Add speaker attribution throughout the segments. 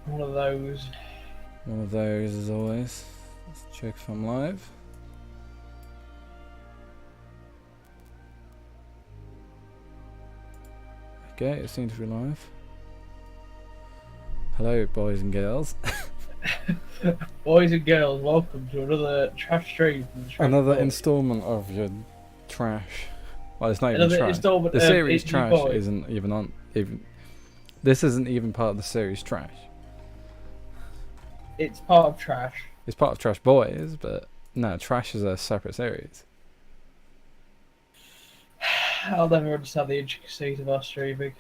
Speaker 1: One of those.
Speaker 2: One of those as always. Let's check if I'm live. Okay, it seems to be live. Hello, boys and girls.
Speaker 1: Boys and girls, welcome to another trash stream. From the Trash
Speaker 2: Another
Speaker 1: Boys.
Speaker 2: installment of your trash. Well, it's not even
Speaker 1: Another
Speaker 2: trash.
Speaker 1: installment
Speaker 2: The
Speaker 1: of
Speaker 2: series
Speaker 1: It's
Speaker 2: trash
Speaker 1: Boy.
Speaker 2: isn't even on. This isn't even part of the series trash.
Speaker 1: It's part of trash.
Speaker 2: It's part of Trash Boys, but no, trash is a separate series.
Speaker 1: I'll never understand the intricacies of our streaming.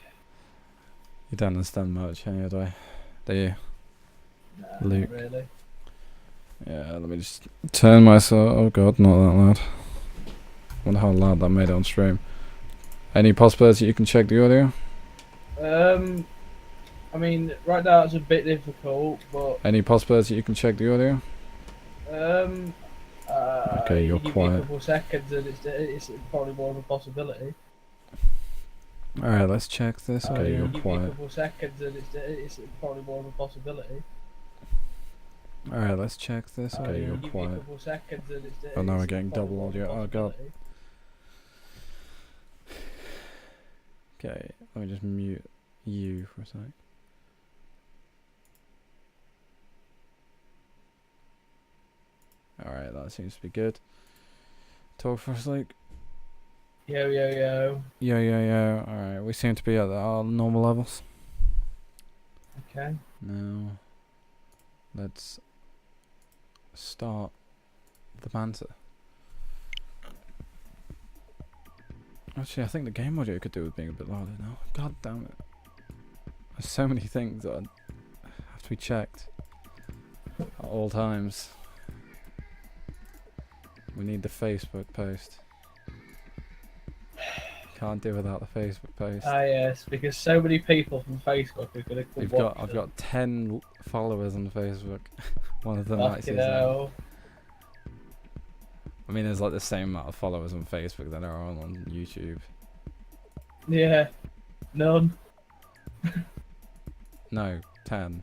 Speaker 2: You don't understand much, anyway, do you?
Speaker 1: No,
Speaker 2: Luke.
Speaker 1: not really.
Speaker 2: Yeah, let me just turn myself. Oh god, not that loud. Wonder how loud that made it on stream. Any possibility you can check the audio?
Speaker 1: I mean, right now it's a bit difficult, but
Speaker 2: Any possibility you can check the audio? Okay, you're
Speaker 1: you give me a
Speaker 2: quiet.
Speaker 1: couple of seconds, and it's probably more of a possibility.
Speaker 2: Alright, let's check this audio.
Speaker 1: You
Speaker 2: You're
Speaker 1: give me a
Speaker 2: quiet.
Speaker 1: couple of seconds, and it's probably more of a possibility.
Speaker 2: Alright, let's check this audio.
Speaker 1: You
Speaker 2: You're
Speaker 1: give me a
Speaker 2: quiet.
Speaker 1: couple of seconds, and
Speaker 2: Oh, now we're
Speaker 1: it's
Speaker 2: getting
Speaker 1: probably
Speaker 2: double
Speaker 1: more of a
Speaker 2: audio. Oh god.
Speaker 1: possibility.
Speaker 2: Okay, let me just mute you for a sec. Alright, that seems to be good. Talk for us, Luke.
Speaker 1: Yo, yo, yo.
Speaker 2: Yo. Alright, we seem to be at our normal levels.
Speaker 1: Okay.
Speaker 2: Now, let's start the banter. Actually, I think the game audio could do with being a bit louder now. God damn it. There's so many things that have to be checked at all times. We need the Facebook post. Can't do without the Facebook post.
Speaker 1: Ah, yes, because so many people from Facebook are going to come
Speaker 2: I've got 10 followers on Facebook. One of them likes his name.
Speaker 1: hell.
Speaker 2: I mean, there's like the same amount of followers on Facebook that there are on YouTube.
Speaker 1: Yeah. None.
Speaker 2: No, 10.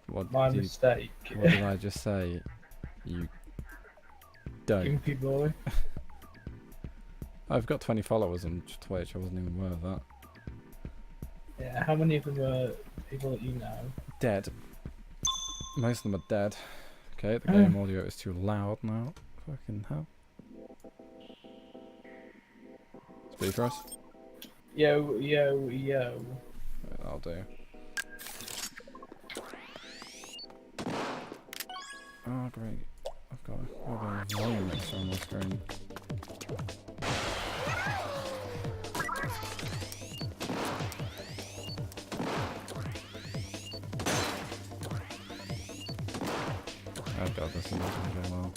Speaker 2: What
Speaker 1: My
Speaker 2: did you-
Speaker 1: mistake.
Speaker 2: What did I just say? You don't.
Speaker 1: Gimpy boy.
Speaker 2: I've got 20 followers on Twitch. I wasn't even aware of that.
Speaker 1: Yeah, how many of them are people that you know?
Speaker 2: Dead. Most of them are dead. Okay, the game audio is too loud now. Fucking hell. Speak for us.
Speaker 1: Yo, yo, yo.
Speaker 2: Right, that'll do. Oh great. I've got a volume mixer on my screen. Oh god, this is not going to go well.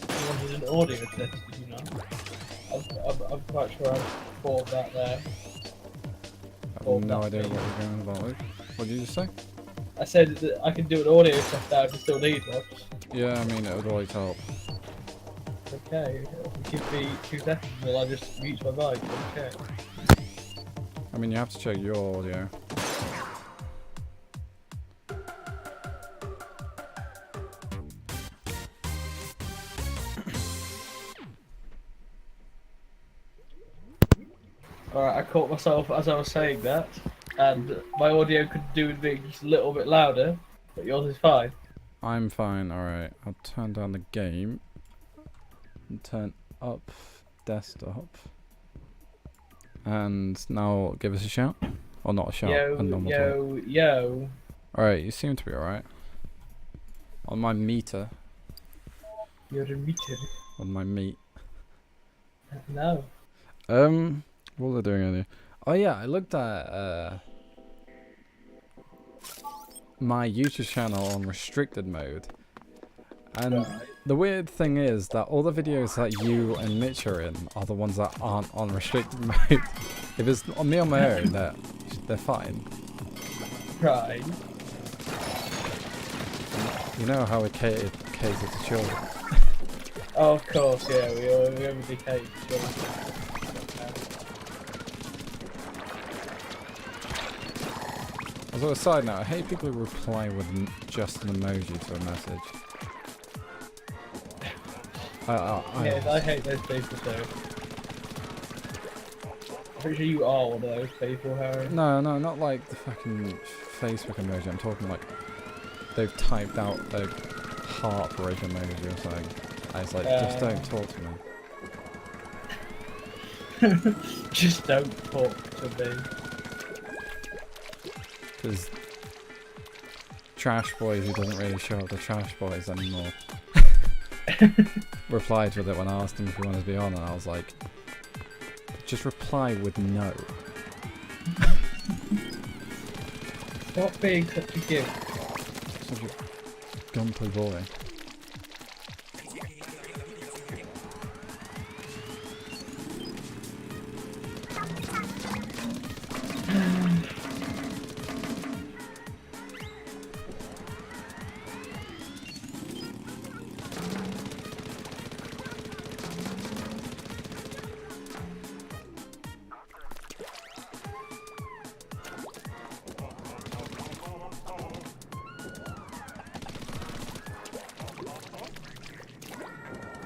Speaker 1: You wanted an audio test, did you know? I'm quite sure I've bought that there.
Speaker 2: I have no idea what you're going about, Luke. What did you just say?
Speaker 1: I said that I can do an audio test now if you still need one.
Speaker 2: Yeah, I mean, it would always help.
Speaker 1: Okay, give me 2 seconds while I just mute my mic. Okay.
Speaker 2: I mean, you have to check your audio.
Speaker 1: Alright, I caught myself as I was saying that, and my audio could do with being just a little bit louder, but yours is fine.
Speaker 2: I'm fine, alright. I'll turn down the game. And turn up desktop. And now give us a shout. Or not a shout, a normal talk.
Speaker 1: Yo.
Speaker 2: Alright, you seem to be alright. On my meter.
Speaker 1: You're a meter.
Speaker 2: On my meat.
Speaker 1: No.
Speaker 2: What was I doing earlier? Oh yeah, I looked at my YouTube channel on restricted mode. And the weird thing is that all the videos that you and Mitch are in are the ones that aren't on restricted mode. If it's on me on my own, they're fine.
Speaker 1: Right.
Speaker 2: You know how we cater to children.
Speaker 1: Oh, of course, yeah, we only cater to children.
Speaker 2: As a side note, I hate people who reply with just an emoji to a message.
Speaker 1: Yeah, I hate those people too. I'm pretty sure you are one of those people, Harry.
Speaker 2: No, not like the fucking Facebook emoji. I'm talking like they've typed out a heartbreak emoji or something. I was like, just don't talk to me.
Speaker 1: Just don't talk to me.
Speaker 2: Because Trash Boys, who doesn't really show up to Trash Boys anymore, replied with it when I asked him if he wanted to be on, and I was like, just reply with no.
Speaker 1: Stop being such a gift.
Speaker 2: Such a gumpy boy.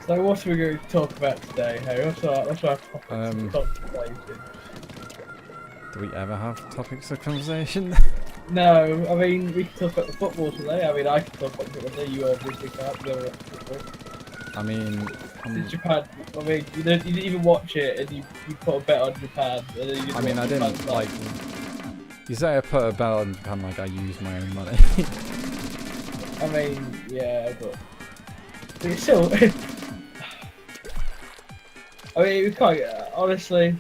Speaker 1: So what are we going to talk about today, Harry? What's our topic of conversation?
Speaker 2: Do we ever have topics of conversation?
Speaker 1: No, I mean, we can talk about the football today. I mean, I can talk about football today. You obviously can't go about football.
Speaker 2: I mean...
Speaker 1: Japan, I mean, you didn't even watch it, and you put a bet on Japan. And then you
Speaker 2: I mean, I didn't, like... You say I put a bet on Japan like I used my own money.
Speaker 1: I mean, yeah, but it's still... I mean, it was quite... honestly,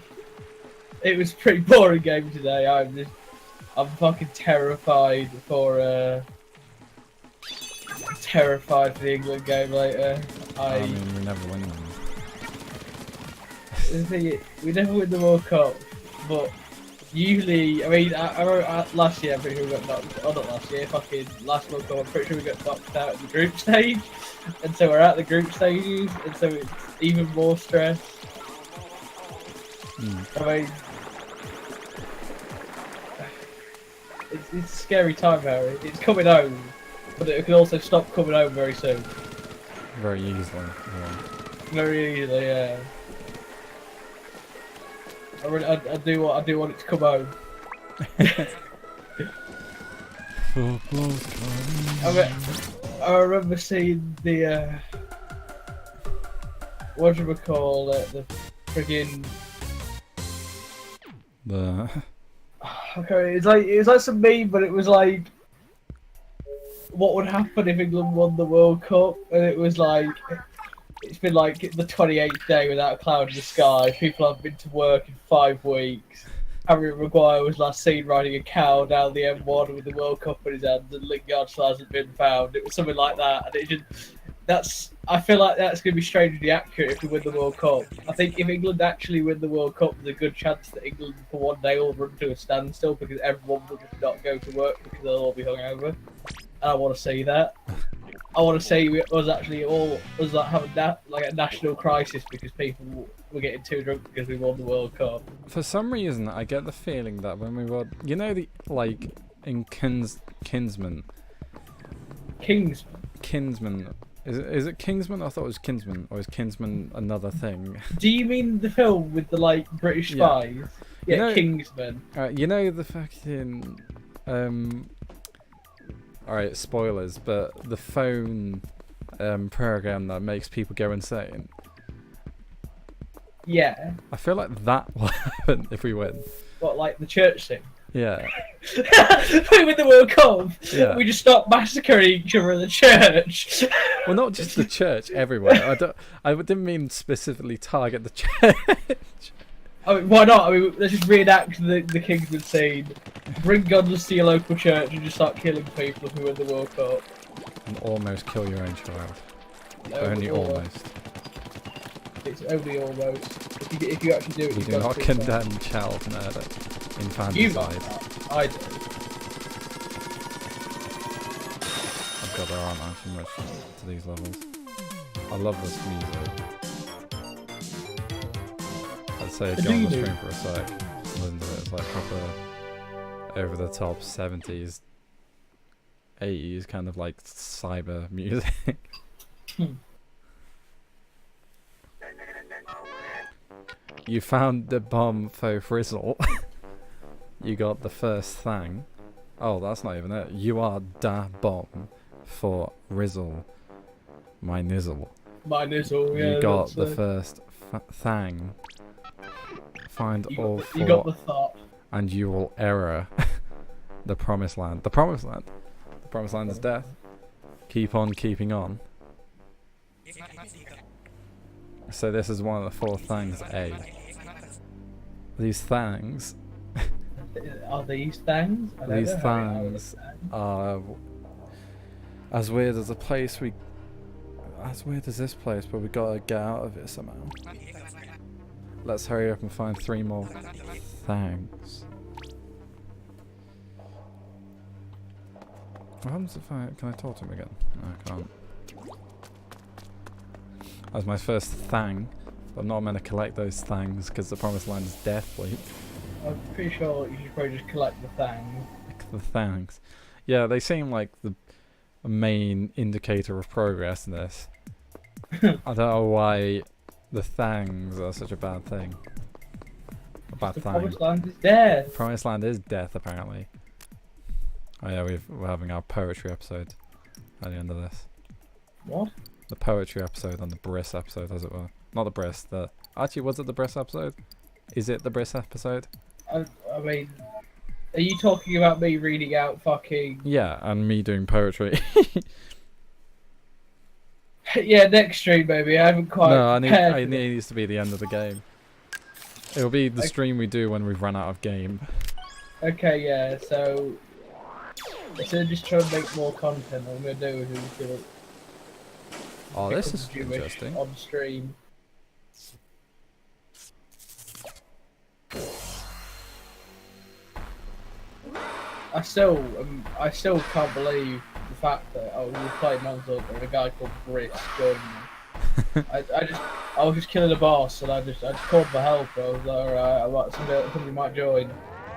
Speaker 1: it was a pretty boring game today. I'm fucking terrified for terrified for the England game later.
Speaker 2: I mean, we never win them.
Speaker 1: The thing is, we never win the World Cup, but usually, I mean, I remember last year, I'm pretty sure we got knocked, oh not last year, fucking last World Cup, I'm pretty sure we got knocked out in the group stage, and so we're at the group stages, and so it's even more stress. I mean, it's a scary time, Harry. It's coming home, but it can also stop coming home very soon.
Speaker 2: Very easily, yeah.
Speaker 1: Very easily, yeah. I do want it to come home. I remember seeing the what do we call it? The friggin' okay, it was like some meme, but it was like, what would happen if England won the World Cup? And it was like, it's been like the 28th day without a cloud in the sky. People haven't been to work in 5 weeks. Harry Maguire was last seen riding a cow down the M1 with the World Cup in his hand, and Lingard still hasn't been found. It was something like that, and it just, I feel like that's going to be strangely accurate if we win the World Cup. I think if England actually win the World Cup, there's a good chance that England for one day will run to a standstill because everyone will just not go to work because they'll all be hungover. And I want to see that. I want to see us actually all like having that like a national crisis because people were getting too drunk because we won the World Cup.
Speaker 2: For some reason, I get the feeling that when we were, you know, the like in Kinsman. Kinsman. Is it Kingsman? I thought it was Kinsman, or is Kinsman another thing?
Speaker 1: Do you mean the film with the like British spies? Yeah,
Speaker 2: you know,
Speaker 1: Kingsman.
Speaker 2: You know the fucking alright, spoilers, but the phone program that makes people go insane.
Speaker 1: Yeah.
Speaker 2: I feel like that will happen if we win.
Speaker 1: What, like the church thing?
Speaker 2: Yeah.
Speaker 1: We win the World Cup.
Speaker 2: Yeah.
Speaker 1: We just start massacring each other in the church.
Speaker 2: Well, not just the church, everywhere. I didn't mean specifically target the church.
Speaker 1: I mean, why not? I mean, let's just reenact the Kingsman scene. Bring guns to your local church and just start killing people if we win the World Cup.
Speaker 2: And almost kill your own child.
Speaker 1: No,
Speaker 2: Only almost.
Speaker 1: It's only almost. If you actually do it,
Speaker 2: We do not condemn child murder. Infanticide.
Speaker 1: I do.
Speaker 2: God, there aren't actually much to these levels. I love this music. I'd say go on the stream for a sec. Listen to it. It's like proper over the top 70s, 80s kind of like cyber music. You found the bomb for Frizzle. You got the first thing. Oh, that's not even it. You are da bomb for Rizzle. My nizzle.
Speaker 1: My nizzle, yeah.
Speaker 2: You got the first thing. Find all four.
Speaker 1: You got the thought.
Speaker 2: And you will error the promised land. The promised land. The promised land is death. Keep on keeping on. So this is one of the 4 things, A. These things.
Speaker 1: Are these things?
Speaker 2: These things are as weird as a place we. As weird as this place, but we gotta get out of it somehow. Let's hurry up and find 3 more things. What happens if I... Can I talk to him again? No, I can't. That was my first thing. But I'm not meant to collect those things because the promised land is deathly.
Speaker 1: I'm pretty sure you should probably just collect the thing.
Speaker 2: The things. Yeah, they seem like the main indicator of progress in this. I don't know why the things are such a bad thing. A bad thing.
Speaker 1: The promised land is death.
Speaker 2: Promised land is death, apparently. Oh yeah, we're having our poetry episode at the end of this.
Speaker 1: What?
Speaker 2: The poetry episode and the Briss episode, as it were. Not the Briss, the... Actually, was it the Briss episode? Is it the Briss episode?
Speaker 1: I mean... Are you talking about me reading out fucking...
Speaker 2: Yeah, and me doing poetry.
Speaker 1: Yeah, next stream, baby. I haven't quite...
Speaker 2: No, it needs to be the end of the game. It'll be the stream we do when we've run out of game.
Speaker 1: Okay, yeah, so... Instead of just trying to make more content, what I'm going to do is just do it.
Speaker 2: Oh, this is interesting.
Speaker 1: On stream. I still can't believe the fact that we were playing non-stop and a guy called Briss joined me. I was just killing a boss and I just called for help. I was like, alright, somebody might join.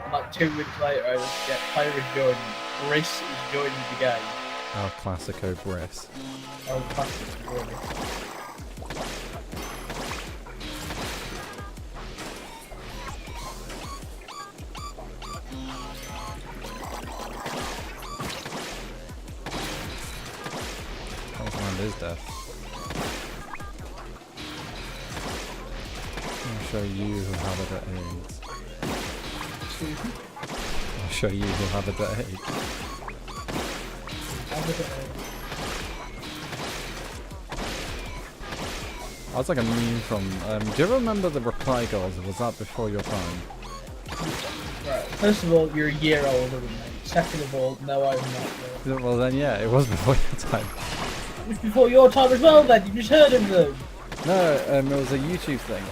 Speaker 1: And like 2 weeks later, I just get player is joining. Briss is joining the game.
Speaker 2: Oh, classico Briss.
Speaker 1: Oh, classic Briss.
Speaker 2: Is death. I'll show you who have it at AIDS. I'll show you who have it at AIDS. That's like a meme from... do you ever remember the reply goals? Was that before your time?
Speaker 1: Right. First of all, you're a year older than me. Second of all, no, I'm not.
Speaker 2: Well then, yeah, it was before your time.
Speaker 1: It was before your time as well, then. You just heard of them.
Speaker 2: No, it was a YouTube thing.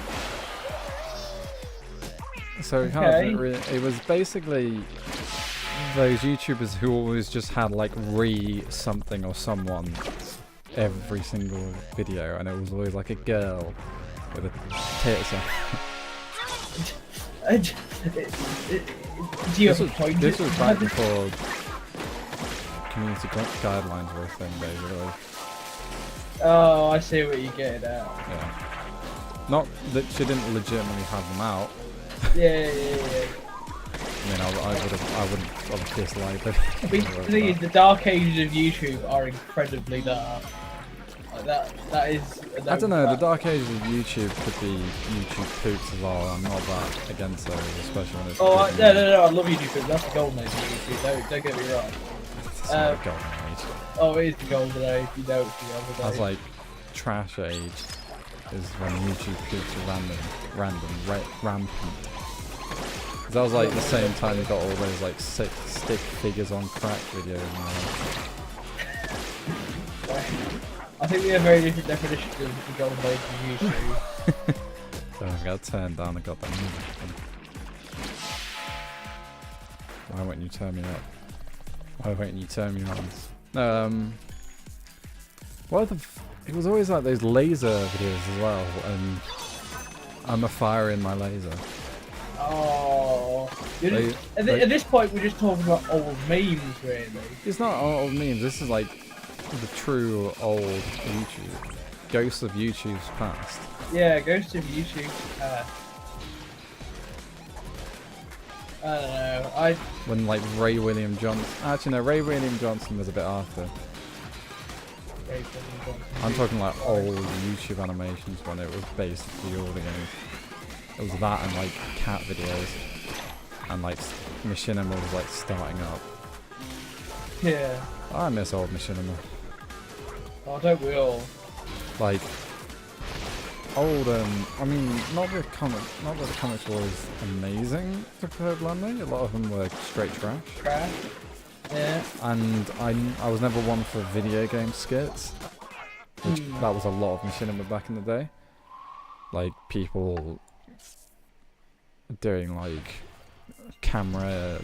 Speaker 2: So it was basically those YouTubers who always just had like something or someone every single video, and it was always like a girl with a tits out.
Speaker 1: Do you have a point?
Speaker 2: This was back before community guidelines were a thing, basically.
Speaker 1: Oh, I see what you're getting at.
Speaker 2: Yeah. Not that she didn't legitimately have them out.
Speaker 1: Yeah.
Speaker 2: I mean, I wouldn't have disliked it.
Speaker 1: I mean, the thing is, the dark ages of YouTube are incredibly dark. Like that is.
Speaker 2: I don't know. The dark ages of YouTube could be YouTube poops as well. I'm not that against those, especially when it's.
Speaker 1: Oh, no! I love YouTube poops. That's the golden age of YouTube. Don't get me wrong.
Speaker 2: It's not the golden age.
Speaker 1: Oh, it is the golden age. You know it's the golden age.
Speaker 2: That's like trash age. Is when YouTube poops are rampant. That was like the same time you got all those like stick figures on crack videos.
Speaker 1: I think we have very different definitions of the golden age of YouTube.
Speaker 2: So I got turned down and got that music. Why won't you turn me up? Why won't you turn me on? What the? It was always like those laser videos as well, and I'm a fire in my laser.
Speaker 1: Oh, at this point we're just talking about old memes, really.
Speaker 2: It's not old memes. This is like the true old YouTube, ghosts of YouTube's past.
Speaker 1: Yeah, ghosts of YouTube's past. I don't know.
Speaker 2: When like Ray William Johnson. Actually, no, Ray William Johnson was a bit after. I'm talking like old YouTube animations when it was basically all the games. It was that and like cat videos, and like Machinima was like starting up.
Speaker 1: Yeah.
Speaker 2: I miss old Machinima.
Speaker 1: Oh, don't we all?
Speaker 2: Like old. I mean, not that the comics was amazing to put it bluntly. A lot of them were straight trash.
Speaker 1: Trash. Yeah.
Speaker 2: And I was never one for video game skits. Which that was a lot of Machinima back in the day. Like people doing like camera,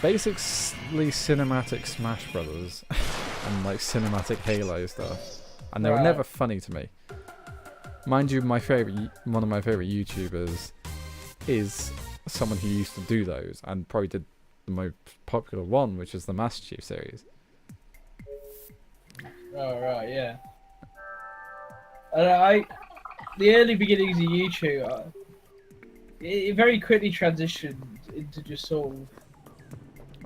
Speaker 2: basically cinematic Smash Brothers and like cinematic Halo stuff, and they were never funny to me. Mind you, one of my favorite YouTubers is someone who used to do those and probably did the most popular one, which is the Master Chief series.
Speaker 1: Oh right, yeah. The early beginnings of YouTube, it very quickly transitioned into just sort of.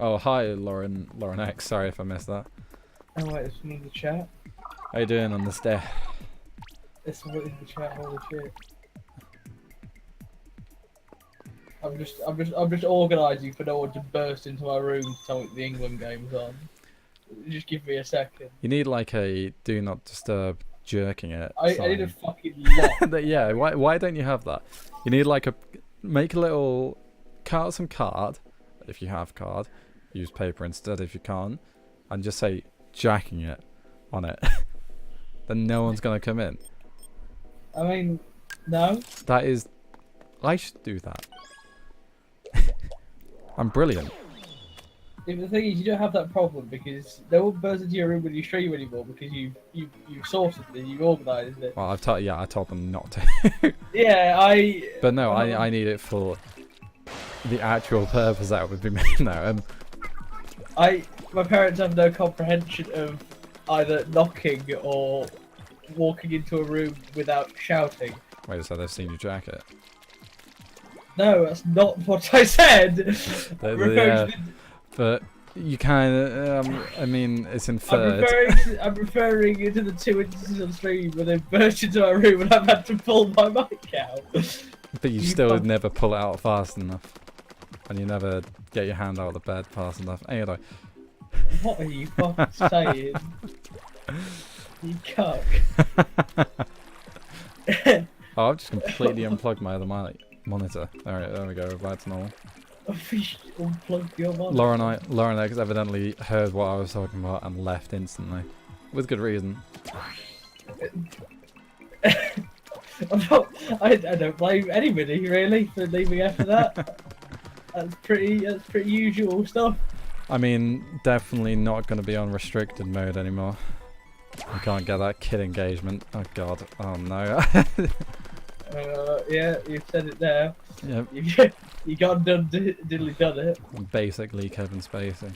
Speaker 2: Oh hi, Lauren X. Sorry if I missed that.
Speaker 1: Oh wait, it's in the chat.
Speaker 2: How you doing on this day?
Speaker 1: It's in the chat. Holy shit! I'm just organising for no one to burst into my room to tell me the England game's on. Just give me a second.
Speaker 2: You need like a do not disturb jerking it.
Speaker 1: I need a fucking lock.
Speaker 2: Yeah, why don't you have that? You need like make a little cut out some card if you have card. Use paper instead if you can't, and just say jacking it on it. Then no one's gonna come in.
Speaker 1: I mean, no.
Speaker 2: That is, I should do that. I'm brilliant.
Speaker 1: Yeah, but the thing is, you don't have that problem because no one bursts into your room when you stream anymore because you sorted it, you organised it.
Speaker 2: Well, I told them not to.
Speaker 1: Yeah,
Speaker 2: But no, I need it for the actual purpose that would be made now.
Speaker 1: My parents have no comprehension of either knocking or walking into a room without shouting.
Speaker 2: Wait, so they've seen you jack it?
Speaker 1: No, that's not what I said.
Speaker 2: But you kind of, I mean, it's inferred.
Speaker 1: I'm referring to the 2 instances on stream where they burst into my room and I've had to pull my mic out.
Speaker 2: But you still would never pull it out fast enough. And you never get your hand out of the bed fast enough. Anyway.
Speaker 1: What are you fucking saying? You cuck.
Speaker 2: Oh, I've just completely unplugged my other monitor. Alright, there we go, back to normal.
Speaker 1: Unplug your monitor.
Speaker 2: Lauren X evidently heard what I was talking about and left instantly. With good reason.
Speaker 1: I don't blame anybody really for leaving after that. That's pretty usual stuff.
Speaker 2: I mean, definitely not going to be on restricted mode anymore. You can't get that kid engagement. Oh god. Oh no.
Speaker 1: Yeah, you've said it there.
Speaker 2: Yep.
Speaker 1: You got done, diddly done it.
Speaker 2: I'm basically Kevin Spacey.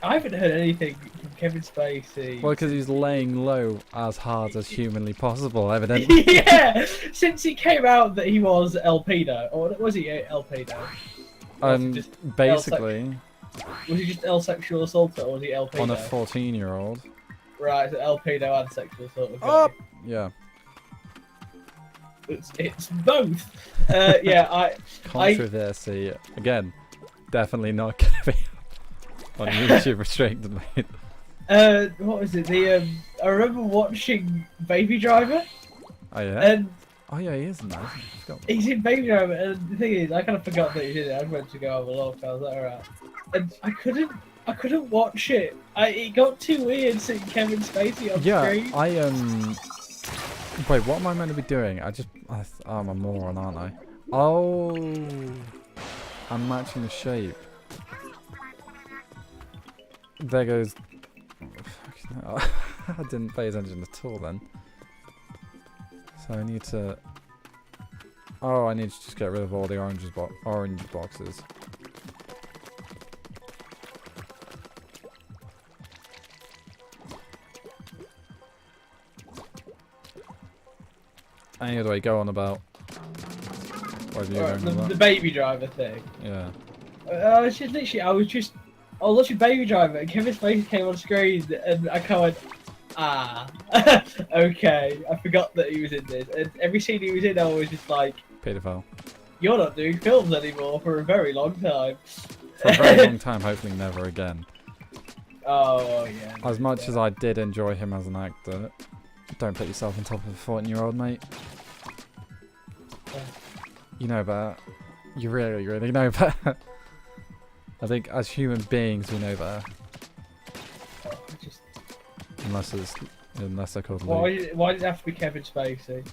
Speaker 1: I haven't heard anything from Kevin Spacey.
Speaker 2: Well, because he's laying low as hard as humanly possible, evidently.
Speaker 1: Yeah! Since he came out that he was El Pedo. Or was he El Pedo?
Speaker 2: Basically.
Speaker 1: Was he just El Sexual Assaulter or was he El Pedo?
Speaker 2: On a 14-year-old.
Speaker 1: Right, so El Pedo and Sexual Assaulter.
Speaker 2: Oh! Yeah.
Speaker 1: It's both. Yeah,
Speaker 2: Controversy. Again, definitely not going to be on YouTube restricted, mate.
Speaker 1: What was it? I remember watching Baby Driver.
Speaker 2: Oh yeah.
Speaker 1: And
Speaker 2: oh yeah, he is nice.
Speaker 1: He's in Baby Driver, and the thing is, I kind of forgot that he did it. I went to go have a look. I was like, alright, and I couldn't watch it. It got too weird seeing Kevin Spacey on screen.
Speaker 2: Wait, what am I meant to be doing? I'm a moron, aren't I? Oh, I'm matching the shape. there goes. Fucking hell. I didn't pay attention at all then. So I need to. Oh, I need to just get rid of all the orange boxes. Anyway, go on about. What have you going on about?
Speaker 1: The baby driver thing.
Speaker 2: Yeah.
Speaker 1: I was just watching Baby Driver and Kevin's face came on screen and I kind of went, ah, okay. I forgot that he was in this. And every scene he was in, I was just like,
Speaker 2: Pedophile.
Speaker 1: you're not doing films anymore for a very long time.
Speaker 2: For a very long time, hopefully never again.
Speaker 1: Oh, yeah.
Speaker 2: As much as I did enjoy him as an actor, don't put yourself on top of a 14-year-old, mate. You know better. You really, really know better. I think as human beings, we know better. Unless they're called Luke.
Speaker 1: Why did it have to be Kevin Spacey?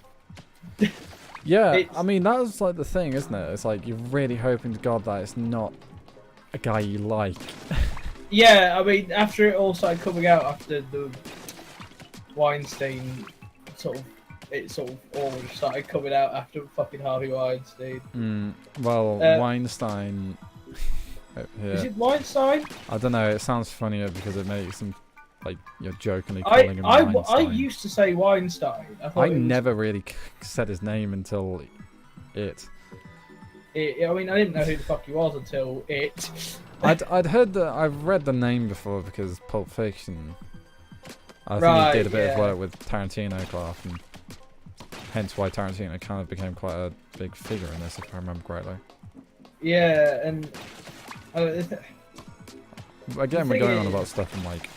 Speaker 2: Yeah, I mean, that was like the thing, isn't it? It's like you're really hoping to God that it's not a guy you like.
Speaker 1: Yeah, I mean, after it all started coming out, after the Weinstein it sort of all started coming out after fucking Harvey Weinstein.
Speaker 2: Well, Weinstein. Yeah.
Speaker 1: Is it Weinstein?
Speaker 2: I don't know. It sounds funnier because it makes him like you're jokingly calling him Weinstein.
Speaker 1: I used to say Weinstein.
Speaker 2: I never really said his name until it.
Speaker 1: I mean, I didn't know who the fuck he was until it.
Speaker 2: I'd heard that. I've read the name before because Pulp Fiction. I think he did a bit of work with Tarantino quite often. Hence why Tarantino kind of became quite a big figure in this, if I remember correctly.
Speaker 1: Yeah, and
Speaker 2: again, we're going on about stuff from like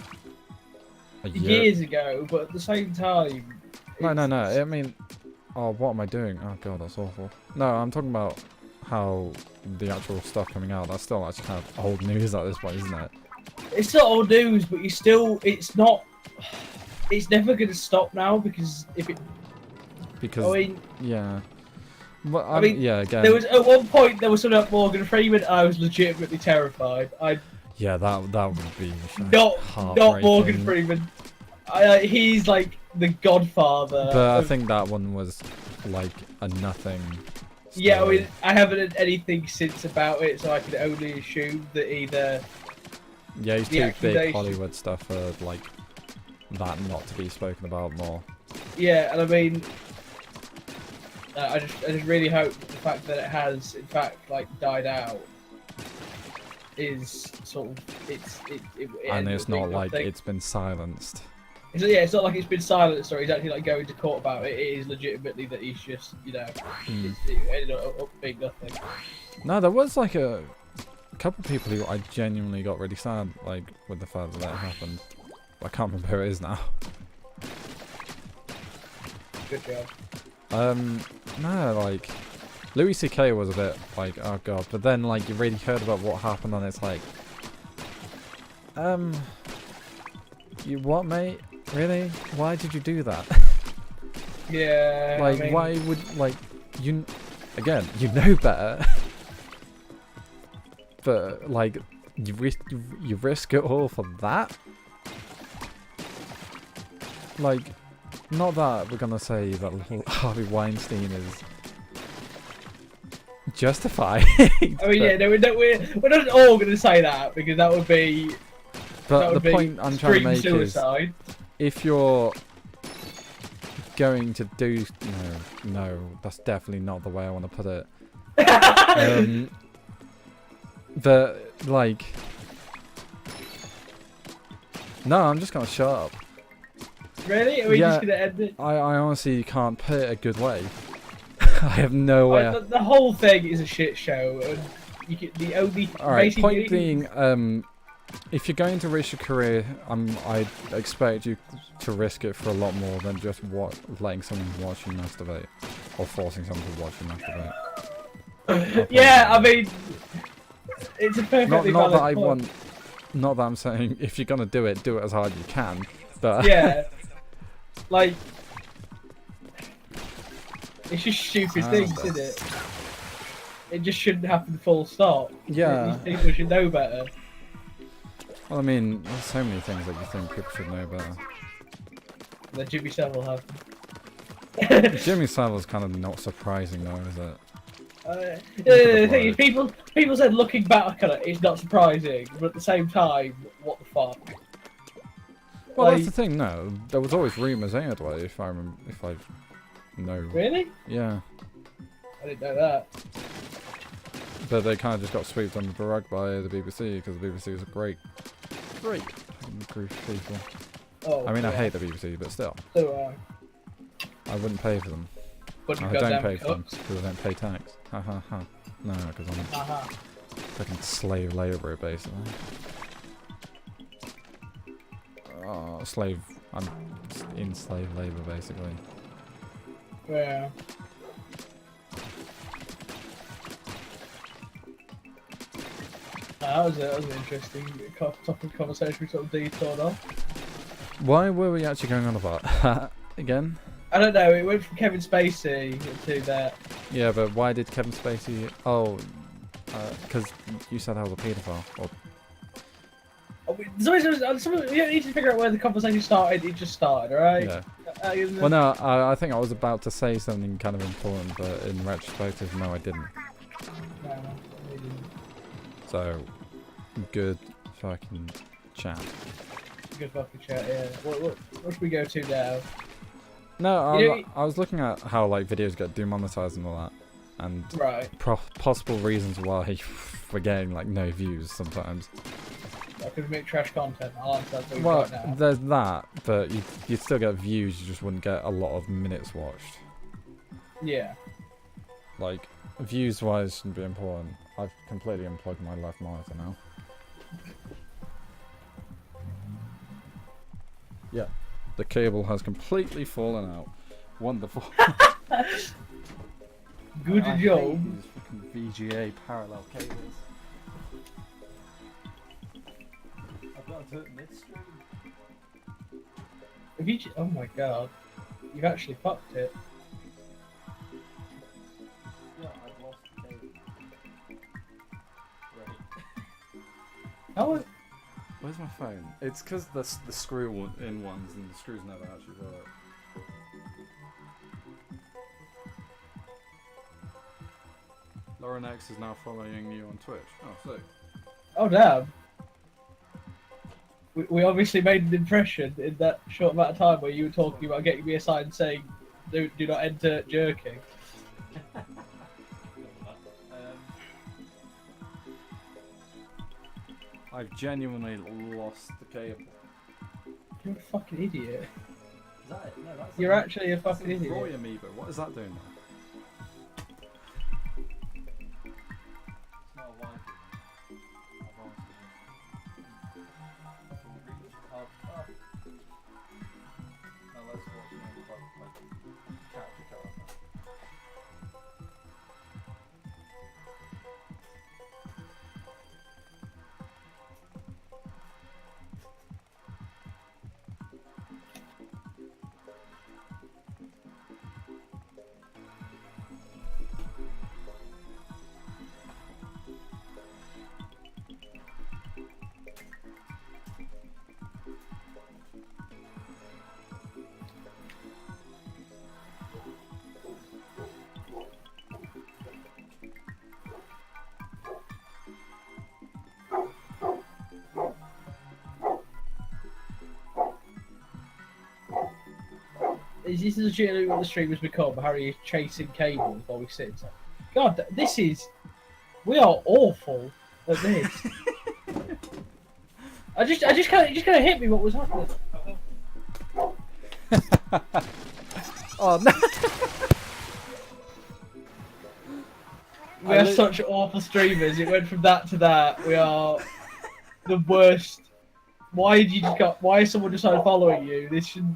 Speaker 2: a year.
Speaker 1: Years ago, but at the same time.
Speaker 2: No. I mean, oh, what am I doing? Oh god, that's awful. No, I'm talking about how the actual stuff coming out. That's still actually kind of old news at this point, isn't it?
Speaker 1: It's not old news, but it's not. It's never going to stop now because if it.
Speaker 2: Because
Speaker 1: I mean,
Speaker 2: yeah. Well, I mean, yeah. Again,
Speaker 1: there was at one point there was something about Morgan Freeman. And I was legitimately terrified.
Speaker 2: Yeah, that would be
Speaker 1: not Morgan Freeman. He's like the Godfather.
Speaker 2: But I think that one was like a nothing. Story.
Speaker 1: Yeah, I mean, I haven't heard anything since about it, so I can only assume that either.
Speaker 2: Yeah, he's too big Hollywood stuff for like that not to be spoken about more.
Speaker 1: Yeah, and I mean, I just really hope the fact that it has in fact like died out is sort of
Speaker 2: and it's not like it's been silenced.
Speaker 1: It's not like it's been silenced or he's actually like going to court about it. It is legitimately that he's just it ended up being nothing.
Speaker 2: No, there was like a couple of people who I genuinely got really sad like with the fact that that happened. I can't remember who it is now.
Speaker 1: Good job.
Speaker 2: No, like Louis C.K. was a bit like, oh god, but then like you really heard about what happened and it's like, you what, mate? Really? Why did you do that?
Speaker 1: Yeah.
Speaker 2: Like, I mean, why would like you? Again, you know better. But like, you risk it all for that? Like. Not that we're gonna say that little Harvey Weinstein is justified.
Speaker 1: I mean, yeah, no, we're not all gonna say that because that would be.
Speaker 2: But the point I'm trying to make
Speaker 1: suicide.
Speaker 2: is, if you're going to do no, that's definitely not the way I want to put it. But like, no, I'm just gonna shut up.
Speaker 1: Really? Are we just gonna end it?
Speaker 2: I honestly can't put it a good way. I have no way.
Speaker 1: The whole thing is a shit show. And the only.
Speaker 2: Alright, point being, if you're going to risk your career, I expect you to risk it for a lot more than just letting someone watch you masturbate or forcing someone to watch you masturbate.
Speaker 1: Yeah, I mean, it's a perfectly
Speaker 2: not that
Speaker 1: valid point.
Speaker 2: Not that I'm saying if you're gonna do it as hard as you can. But
Speaker 1: yeah. Like, it's just stupid things, isn't it? It just shouldn't happen full stop.
Speaker 2: Yeah.
Speaker 1: These people should know better.
Speaker 2: Well, I mean, there's so many things that you think people should know better.
Speaker 1: That Jimmy Savile have.
Speaker 2: Jimmy Savile's kind of not surprising though, is it?
Speaker 1: The thing is, people said looking back at it, it's not surprising, but at the same time, what the fuck?
Speaker 2: Well,
Speaker 1: Like,
Speaker 2: that's the thing. No, there was always rumours anyway. If I know.
Speaker 1: really?
Speaker 2: Yeah.
Speaker 1: I didn't know that.
Speaker 2: But they kind of just got swept under the rug by the BBC because the BBC was a great group of people.
Speaker 1: Oh,
Speaker 2: I mean,
Speaker 1: yeah.
Speaker 2: I hate the BBC, but still,
Speaker 1: So,
Speaker 2: I wouldn't pay for them.
Speaker 1: but you
Speaker 2: I
Speaker 1: got
Speaker 2: don't
Speaker 1: damn
Speaker 2: pay for them
Speaker 1: cups.
Speaker 2: because I don't pay tax. Ha ha ha. No, because I'm a
Speaker 1: Haha.
Speaker 2: fucking slave labourer, basically. Oh, slave. I'm in slave labour, basically.
Speaker 1: Yeah. That was an interesting topic of conversation we sort of detoured on.
Speaker 2: Why were we actually going on about that again?
Speaker 1: I don't know, it went from Kevin Spacey to that.
Speaker 2: Yeah, but why did Kevin Spacey... Oh, because you said I was a paedophile. Or...
Speaker 1: You need to figure out where the conversation started. It just started, alright?
Speaker 2: Yeah. Well, no, I think I was about to say something kind of important, but in retrospective, no, I didn't.
Speaker 1: No, we didn't.
Speaker 2: So, good fucking chat.
Speaker 1: Good fucking chat, yeah. What should we go to now?
Speaker 2: No,
Speaker 1: You know,
Speaker 2: I was looking at how like videos get demonetized and all that, and
Speaker 1: right.
Speaker 2: possible reasons why we're getting like no views sometimes.
Speaker 1: I could make trash content. I'll answer that for you
Speaker 2: Well,
Speaker 1: right now.
Speaker 2: there's that, but you'd still get views. You just wouldn't get a lot of minutes watched.
Speaker 1: Yeah.
Speaker 2: Like views wise shouldn't be important. I've completely unplugged my left monitor now. Yeah. The cable has completely fallen out. Wonderful.
Speaker 1: Good
Speaker 2: I
Speaker 1: job.
Speaker 2: hate these fucking VGA parallel cables. I've got to do it midstream.
Speaker 1: Have you? Oh my god. You've actually fucked it.
Speaker 2: Yeah, I've lost the cable. Right.
Speaker 1: How?
Speaker 2: Where's my phone? It's because the screw in ones and the screws never actually work. Lauren X is now following you on Twitch. Oh, sick.
Speaker 1: Oh damn. We obviously made an impression in that short amount of time where you were talking about getting me a sign saying do not enter jerking.
Speaker 2: I've genuinely lost the cable.
Speaker 1: You're a fucking idiot.
Speaker 2: Is that it? No, that's
Speaker 1: You're actually a fucking idiot.
Speaker 2: Roy Amoeba. What is that doing now? It's not a wife. Now let's watch character character.
Speaker 1: Is this legitimately what the stream has become? Harry is chasing cables while we sit. God, this is. We are awful at this. I just kind of hit me what was happening.
Speaker 2: Oh no!
Speaker 1: We are such awful streamers. It went from that to that. We are the worst. Why did you just got? Why is someone decided following you? This should.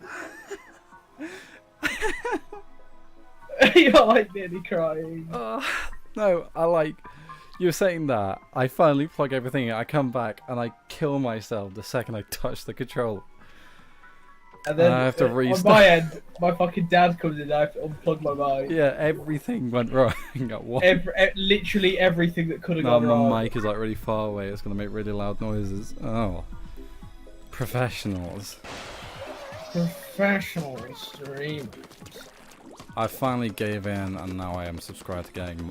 Speaker 1: You're like nearly crying.
Speaker 2: No, I like. You were saying that. I finally plug everything in. I come back and I kill myself the second I touch the controller.
Speaker 1: And then
Speaker 2: I have to restart.
Speaker 1: On my end, my fucking dad comes in and I have to unplug my mic.
Speaker 2: Yeah, everything went wrong at once.
Speaker 1: Literally everything that could have
Speaker 2: No,
Speaker 1: gone wrong.
Speaker 2: my mic is like really far away. It's gonna make really loud noises. Oh. Professionals.
Speaker 1: Professional streamers.
Speaker 2: I finally gave in, and now I am subscribed to getting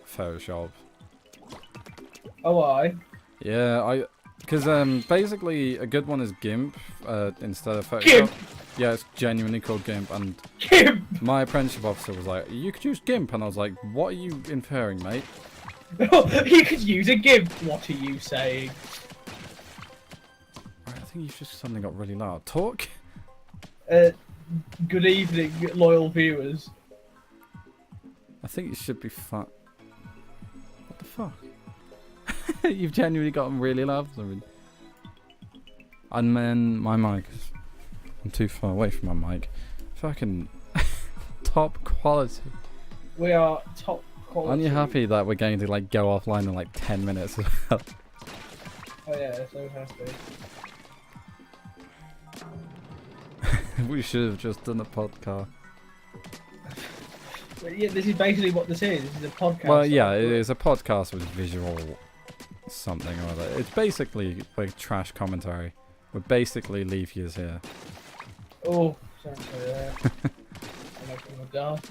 Speaker 2: Photoshop.
Speaker 1: Oh, why?
Speaker 2: Yeah, because basically a good one is GIMP instead of Photoshop.
Speaker 1: GIMP!
Speaker 2: Yeah, it's genuinely called GIMP, and
Speaker 1: GIMP!
Speaker 2: my apprenticeship officer was like, "You could use GIMP," and I was like, "What are you inferring, mate?"
Speaker 1: You could use a GIMP. What are you saying?
Speaker 2: Right, I think you've just suddenly got really loud. Talk.
Speaker 1: Good evening, loyal viewers.
Speaker 2: I think you should be fine. What the fuck? You've genuinely gotten really loud for something. And then my mic is... I'm too far away from my mic. Fucking top quality.
Speaker 1: We are top quality.
Speaker 2: Aren't you happy that we're going to like go offline in like 10 minutes as well?
Speaker 1: Oh yeah, so happy.
Speaker 2: We should have just done a podcast.
Speaker 1: But yeah, this is basically what this is. This is a podcast.
Speaker 2: Well, yeah, it is a podcast with visual something or other. It's basically like trash commentary. We basically leave yous here.
Speaker 1: Oh, sorry for that. I'm not gonna die.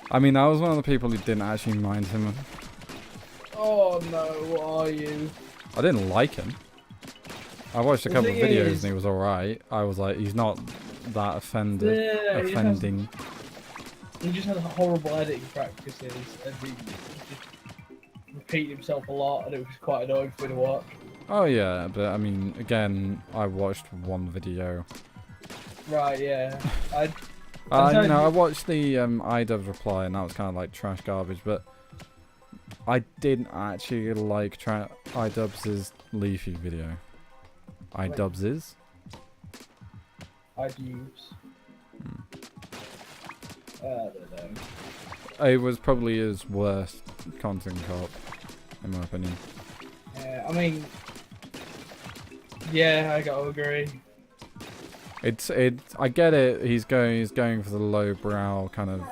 Speaker 2: I mean, I was one of the people who didn't actually mind him.
Speaker 1: Oh no, what are you?
Speaker 2: I didn't like him. I watched a
Speaker 1: The
Speaker 2: couple of
Speaker 1: thing
Speaker 2: videos
Speaker 1: is-
Speaker 2: and he was alright. I was like, he's not that offending.
Speaker 1: He just has horrible editing practices, and he just repeated himself a lot, and it was quite annoying for me to watch.
Speaker 2: Oh yeah, but I mean, again, I watched one video.
Speaker 1: Right, yeah. I
Speaker 2: I watched the iDubbbz reply, and that was kind of like trash garbage, but I didn't actually like iDubbbz's Leafy video. iDubbbz's?
Speaker 1: I'd use. I don't know.
Speaker 2: It was probably his worst content cop, in my opinion.
Speaker 1: Yeah, I mean, yeah, I gotta agree.
Speaker 2: I get it. He's going for the lowbrow kind of.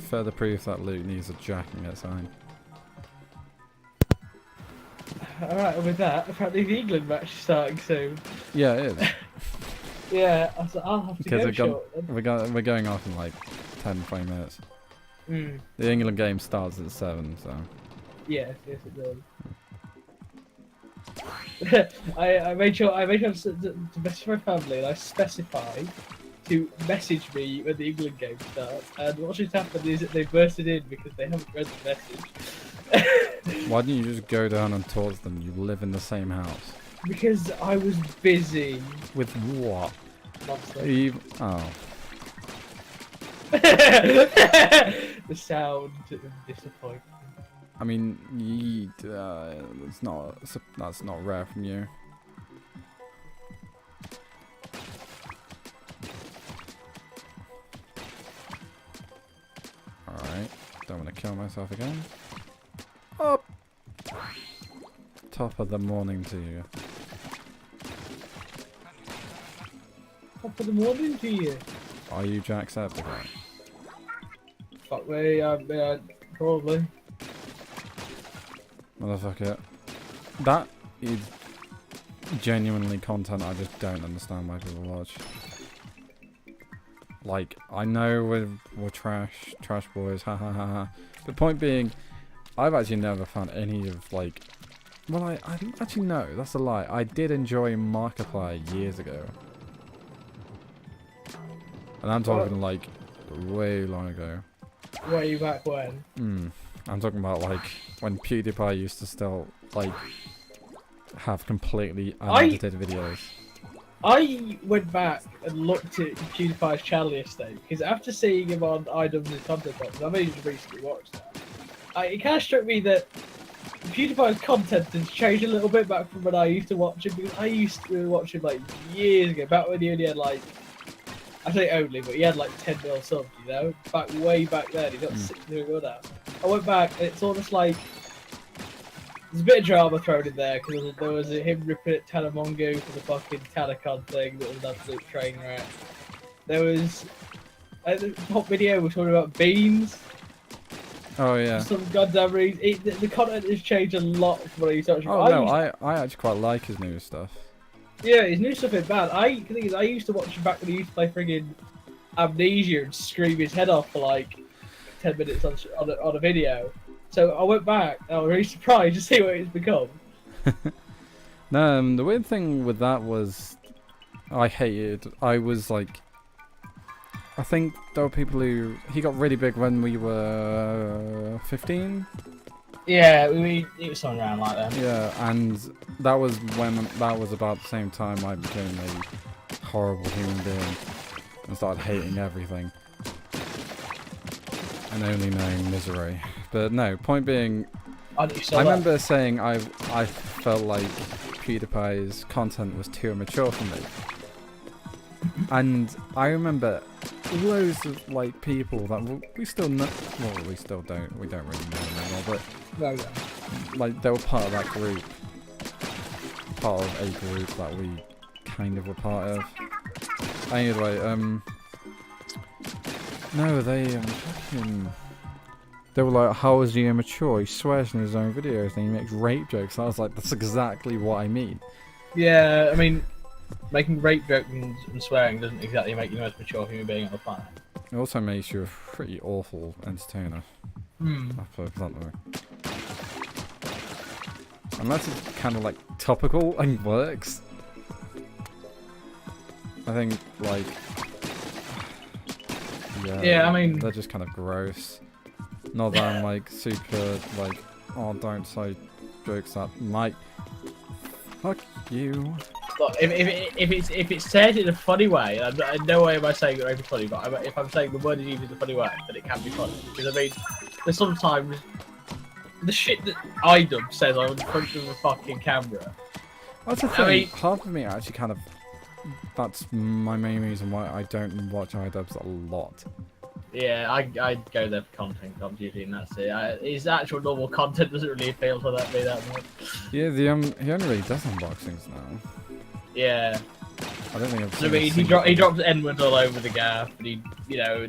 Speaker 2: Further proof that Luke needs a jacking at sign.
Speaker 1: Alright, with that, apparently the England match is starting soon.
Speaker 2: Yeah, it is.
Speaker 1: Yeah, I'll have to
Speaker 2: Because
Speaker 1: go
Speaker 2: we're going off in like 10-20 minutes.
Speaker 1: Mm.
Speaker 2: The England game starts at 7, so.
Speaker 1: Yes, it does. I made sure to message my family, and I specified to message me when the England game starts. And what just happened is that they bursted in because they haven't read the message.
Speaker 2: Why didn't you just go down and talk to them? You live in the same house.
Speaker 1: Because I was busy.
Speaker 2: With what?
Speaker 1: Monster.
Speaker 2: Oh.
Speaker 1: The sound of disappointment.
Speaker 2: I mean, that's not rare from you. Alright, don't want to kill myself again. Up! Top of the morning to you.
Speaker 1: Top of the morning to you.
Speaker 2: Are you Jacksepticeye?
Speaker 1: Fuck me, probably.
Speaker 2: Motherfucker. That is genuinely content I just don't understand why people watch. Like, I know we're trash boys, ha ha ha ha. The point being, I've actually never found any of like... Well, I actually no, that's a lie. I did enjoy Markiplier years ago. And I'm talking like way long ago.
Speaker 1: Way back when?
Speaker 2: I'm talking about like when PewDiePie used to still like have completely unedited videos.
Speaker 1: I went back and looked at PewDiePie's channel yesterday because after seeing him on iDubbbz's content box, I've only just recently watched that. It kind of struck me that PewDiePie's content has changed a little bit back from when I used to watch him, because I used to watch him like years ago, back when he only had like, I say only, but he had like 10 mil subs, you know? Way back then, he got 6 mil now. I went back and it's almost like, there's a bit of drama thrown in there, because there was him ripping at Talamongo for the fucking Tanacon thing that was an absolute train wreck. There was, the top video was talking about beans.
Speaker 2: Oh yeah.
Speaker 1: For some goddamn reason. The content has changed a lot from what I used to watch.
Speaker 2: Oh no, I actually quite like his new stuff.
Speaker 1: Yeah, his new stuff is bad. The thing is, I used to watch him back when he used to play friggin' Amnesia and scream his head off for like 10 minutes on a video. So I went back and I was really surprised to see what it's become.
Speaker 2: No, the weird thing with that was I was like, I think there were people who, he got really big when we were 15.
Speaker 1: Yeah, it was something around like that.
Speaker 2: Yeah, and that was about the same time I became a horrible human being and started hating everything and only knowing misery. But no, point being, I remember saying I felt like PewDiePie's content was too immature for me. And I remember loads of like people that we still know, well, we don't really know anymore, but like they were part of that group, part of a group that we kind of were part of. Anyway, no, they were like, how is he immature? He swears in his own videos and he makes rape jokes. And I was like, that's exactly what I mean.
Speaker 1: Yeah, I mean, making rape jokes and swearing doesn't exactly make you the most mature human being on the planet.
Speaker 2: It also makes you a pretty awful entertainer. I put that way. Unless it's kind of like topical and works. I think like
Speaker 1: yeah, I mean,
Speaker 2: they're just kind of gross. Not that I'm like super like, oh, don't say jokes that might fuck you.
Speaker 1: Look, if it's said in a funny way, in no way am I saying it's funny, but if I'm saying the word is used in a funny way, then it can be funny. Because I mean, there's sometimes the shit that Idom says on the front of a fucking camera.
Speaker 2: That's the thing. I mean, half of me actually kind of. That's my main reason why I don't watch iDubbbz a lot.
Speaker 1: Yeah, I go there for content usually, and that's it. His actual normal content doesn't really appeal to me that much.
Speaker 2: Yeah, he only really does unboxings now.
Speaker 1: Yeah.
Speaker 2: I don't think I've seen.
Speaker 1: I mean, he drops N-words all over the gaff, and he, you know,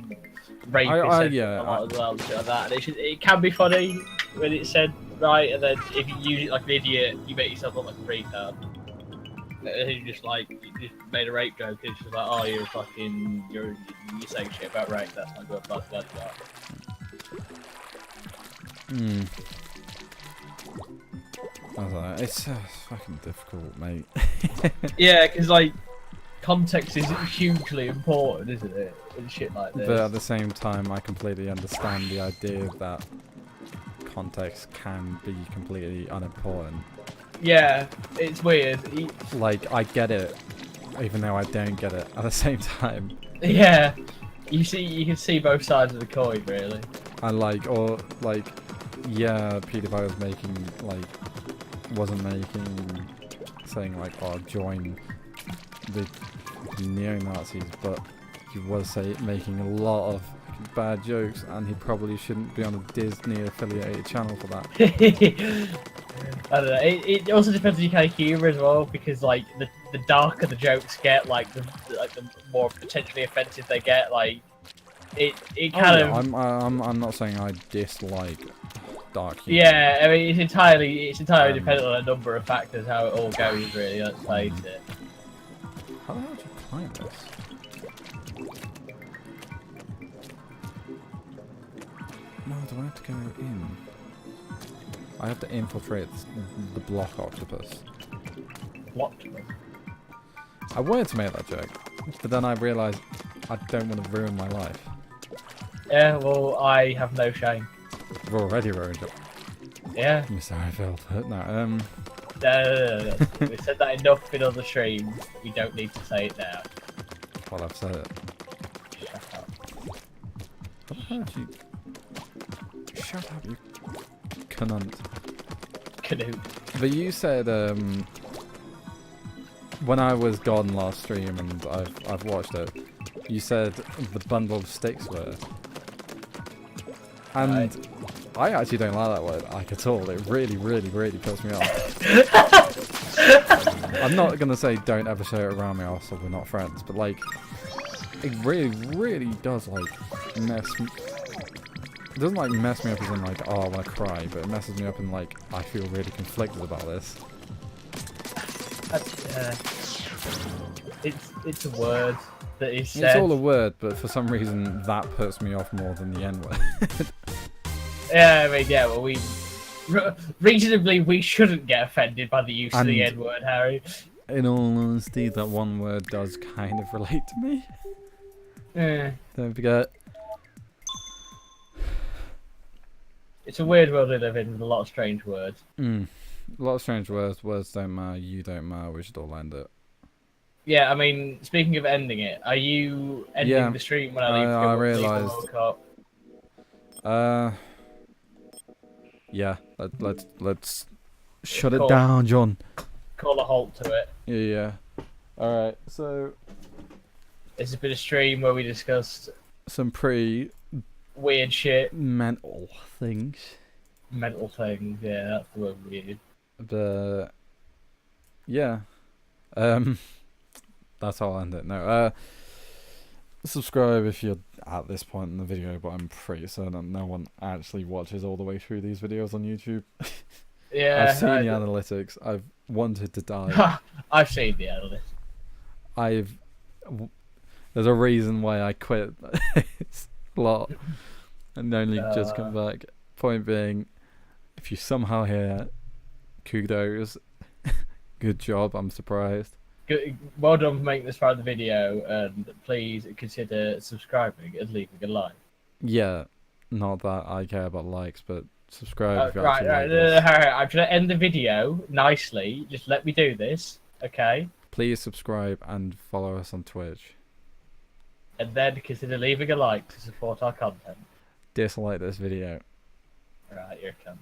Speaker 1: rape a lot as well, and shit like that. And it can be funny when it's said right, and then if you use it like an idiot, you make yourself look like a retard. You just made a rape joke. It's just like, oh, you're saying shit about rape. That's not good. Blah blah blah.
Speaker 2: I don't know, it's fucking difficult, mate.
Speaker 1: Yeah, because like context is hugely important, isn't it? And shit like this.
Speaker 2: But at the same time, I completely understand the idea that context can be completely unimportant.
Speaker 1: Yeah, it's weird.
Speaker 2: Like, I get it, even though I don't get it at the same time.
Speaker 1: Yeah, you can see both sides of the coin, really.
Speaker 2: And yeah, PewDiePie wasn't saying like, oh, join the neo-Nazis, but he was making a lot of bad jokes, and he probably shouldn't be on a Disney affiliated channel for that.
Speaker 1: I don't know. It also depends on your kind of humor as well, because like the darker the jokes get, like the more potentially offensive they get. Like it kind of.
Speaker 2: I'm not saying I dislike dark humor.
Speaker 1: Yeah, I mean it's entirely dependent on a number of factors how it all goes. Really, let's face it.
Speaker 2: How the hell did you climb this? No, do I have to go in? I have to infiltrate the block octopus.
Speaker 1: What?
Speaker 2: I wanted to make that joke, but then I realised I don't want to ruin my life.
Speaker 1: Yeah, well, I have no shame.
Speaker 2: I've already ruined it.
Speaker 1: Yeah.
Speaker 2: I'm sorry I failed. No,
Speaker 1: No. We said that enough in other streams. We don't need to say it now.
Speaker 2: Well, I've said it.
Speaker 1: Shut up.
Speaker 2: How the hell did you... Shut up, you cunt.
Speaker 1: Canoe.
Speaker 2: But you said, when I was gone last stream and I've watched it, you said the bundle of sticks word. And right. I actually don't like that word like at all. It really, really, really pisses me off. I'm not gonna say don't ever say it around me, also we're not friends, but like, it really, really does like mess It doesn't like mess me up as in like, oh, I want to cry, but it messes me up in like, I feel really conflicted about this.
Speaker 1: It's a word that is said.
Speaker 2: It's all a word, but for some reason that puts me off more than the N word.
Speaker 1: Yeah, I mean, yeah, well, reasonably, we shouldn't get offended by the use of the N word, Harry.
Speaker 2: In all honesty, that one word does kind of relate to me.
Speaker 1: Yeah.
Speaker 2: Don't forget.
Speaker 1: It's a weird world we live in with a lot of strange words.
Speaker 2: A lot of strange words. Words don't matter. You don't matter. We should all end it.
Speaker 1: Yeah, I mean, speaking of ending it, are you ending the stream when I leave to go
Speaker 2: I
Speaker 1: watch the
Speaker 2: realised.
Speaker 1: World Cup?
Speaker 2: Yeah. Let's shut it down, John.
Speaker 1: Call a halt to it.
Speaker 2: Yeah. All right. So
Speaker 1: this has been a stream where we discussed
Speaker 2: some pretty
Speaker 1: weird shit,
Speaker 2: mental things.
Speaker 1: Mental things. Yeah, that's the word we use.
Speaker 2: But yeah. That's how I'll end it. No, subscribe if you're at this point in the video, but I'm pretty certain no one actually watches all the way through these videos on YouTube.
Speaker 1: Yeah,
Speaker 2: I've seen the analytics. I've wanted to die.
Speaker 1: I've seen the analytics.
Speaker 2: There's a reason why I quit this lot and only just come back. Point being, if you somehow hear, kudos, good job. I'm surprised.
Speaker 1: Good, well done for making this part of the video, and please consider subscribing and leaving a like.
Speaker 2: Yeah, not that I care about likes, but subscribe if you
Speaker 1: right.
Speaker 2: like this.
Speaker 1: I'm gonna end the video nicely. Just let me do this, okay?
Speaker 2: Please subscribe and follow us on Twitch.
Speaker 1: And then consider leaving a like to support our content.
Speaker 2: Dislike this video.
Speaker 1: Right, here it comes.